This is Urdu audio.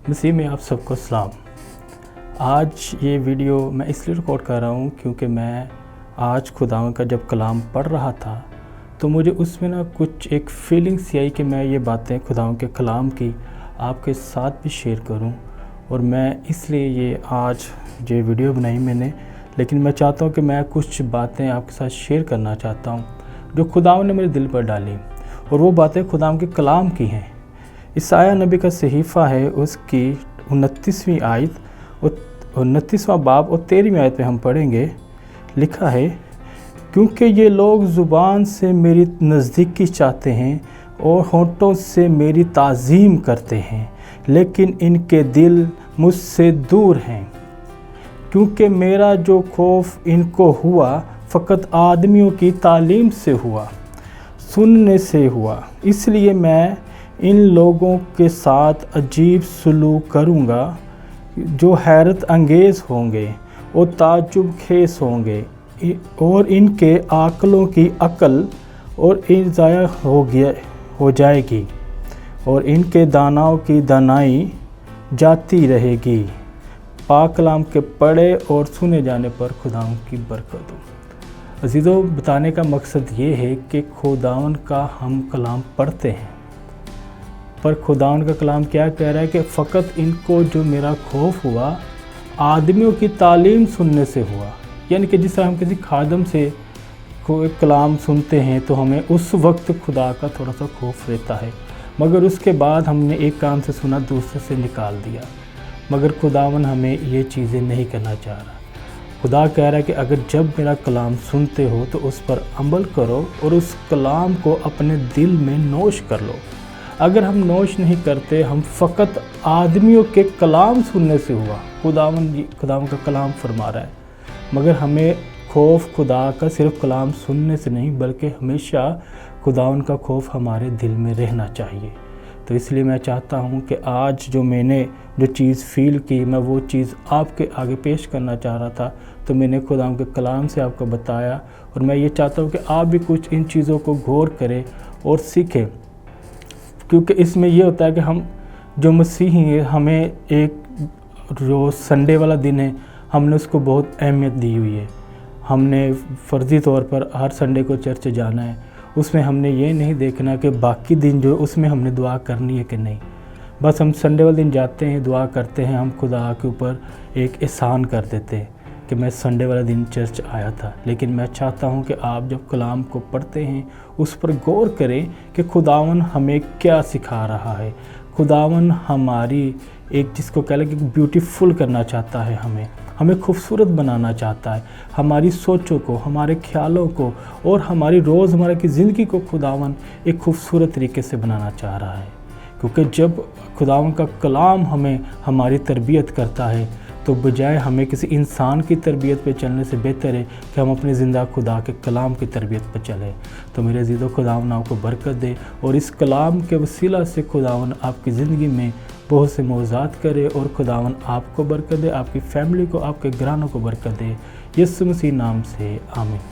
مسیح میں آپ سب کو سلام۔ آج یہ ویڈیو میں اس لیے ریکارڈ کر رہا ہوں کیونکہ میں آج خداوند کا جب کلام پڑھ رہا تھا تو مجھے اس میں کچھ ایک فیلنگ سی آئی کہ میں یہ باتیں خداوند کے کلام کی آپ کے ساتھ بھی شیئر کروں، اور میں اس لیے یہ آج یہ ویڈیو بنائی میں نے، لیکن میں چاہتا ہوں کہ میں کچھ باتیں آپ کے ساتھ شیئر کرنا چاہتا ہوں جو خداوند نے میرے دل پر ڈالی، اور وہ باتیں خداوند کے کلام کی ہیں۔ عیسائیہ نبی کا صحیفہ ہے، اس کی 29ویں آیت اور 29واں باب اور 13ویں آیت میں ہم پڑھیں گے۔ لکھا ہے، کیونکہ یہ لوگ زبان سے میری نزدیکی چاہتے ہیں اور ہونٹوں سے میری تعظیم کرتے ہیں، لیکن ان کے دل مجھ سے دور ہیں، کیونکہ میرا جو خوف ان کو ہوا فقط آدمیوں کی تعلیم سے ہوا، سننے سے ہوا۔ اس لیے میں ان لوگوں کے ساتھ عجیب سلوک کروں گا جو حیرت انگیز ہوں گے اور تعجب خیز ہوں گے، اور ان کے عاقلوں کی عقل اور ضائع ہو جائے گی، اور ان کے داناؤں کی دانائی جاتی رہے گی۔ پاک کلام کے پڑھے اور سنے جانے پر خداوند کی برکت ہو۔ عزیزو، بتانے کا مقصد یہ ہے کہ خداوند کا ہم کلام پڑھتے ہیں، پر خداوند کا کلام کیا کہہ رہا ہے کہ فقط ان کو جو میرا خوف ہوا آدمیوں کی تعلیم سننے سے ہوا۔ یعنی کہ جس طرح ہم کسی خادم سے کوئی کلام سنتے ہیں تو ہمیں اس وقت خدا کا تھوڑا سا خوف رہتا ہے، مگر اس کے بعد ہم نے ایک کان سے سنا دوسرے سے نکال دیا۔ مگر خداوند ہمیں یہ چیزیں نہیں کرنا چاہ رہا۔ خدا کہہ رہا ہے کہ اگر جب میرا کلام سنتے ہو تو اس پر عمل کرو اور اس کلام کو اپنے دل میں نوش کر لو۔ اگر ہم نوش نہیں کرتے، ہم فقط آدمیوں کے کلام سننے سے ہوا، خداوند کا کلام فرما رہا ہے، مگر ہمیں خوف خدا کا صرف کلام سننے سے نہیں بلکہ ہمیشہ خداوند کا خوف ہمارے دل میں رہنا چاہیے۔ تو اس لیے میں چاہتا ہوں کہ آج جو میں نے جو چیز فیل کی، میں وہ چیز آپ کے آگے پیش کرنا چاہ رہا تھا، تو میں نے خداوند کے کلام سے آپ کو بتایا، اور میں یہ چاہتا ہوں کہ آپ بھی کچھ ان چیزوں کو غور کریں اور سیکھیں، کیونکہ اس میں یہ ہوتا ہے کہ ہم جو مسیحی ہیں، ہمیں ایک جو سنڈے والا دن ہے، ہم نے اس کو بہت اہمیت دی ہوئی ہے۔ ہم نے فرضی طور پر ہر سنڈے کو چرچ جانا ہے۔ اس میں ہم نے یہ نہیں دیکھنا کہ باقی دن جو اس میں ہم نے دعا کرنی ہے کہ نہیں، بس ہم سنڈے والے دن جاتے ہیں، دعا کرتے ہیں، ہم خدا کے اوپر ایک احسان کر دیتے ہیں کہ میں سنڈے والا دن چرچ آیا تھا۔ لیکن میں چاہتا ہوں کہ آپ جب کلام کو پڑھتے ہیں اس پر غور کریں کہ خداوند ہمیں کیا سکھا رہا ہے۔ خداوند ہماری ایک جس کو کہہ لیں کہ بیوٹیفل کرنا چاہتا ہے، ہمیں خوبصورت بنانا چاہتا ہے، ہماری سوچوں کو، ہمارے خیالوں کو اور ہماری روزمرہ کی زندگی کو خداوند ایک خوبصورت طریقے سے بنانا چاہ رہا ہے۔ کیونکہ جب خداوند کا کلام ہمیں ہماری تربیت کرتا ہے تو بجائے ہمیں کسی انسان کی تربیت پہ چلنے سے بہتر ہے کہ ہم اپنے زندہ خدا کے کلام کی تربیت پہ چلیں۔ تو میرے عزیزو، خداوند آپ کو برکت دے، اور اس کلام کے وسیلہ سے خداوند آپ کی زندگی میں بہت سے معجزات کرے، اور خداوند آپ کو برکت دے، آپ کی فیملی کو، آپ کے گھرانوں کو برکت دے۔ یسوع مسیح نام سے آمین۔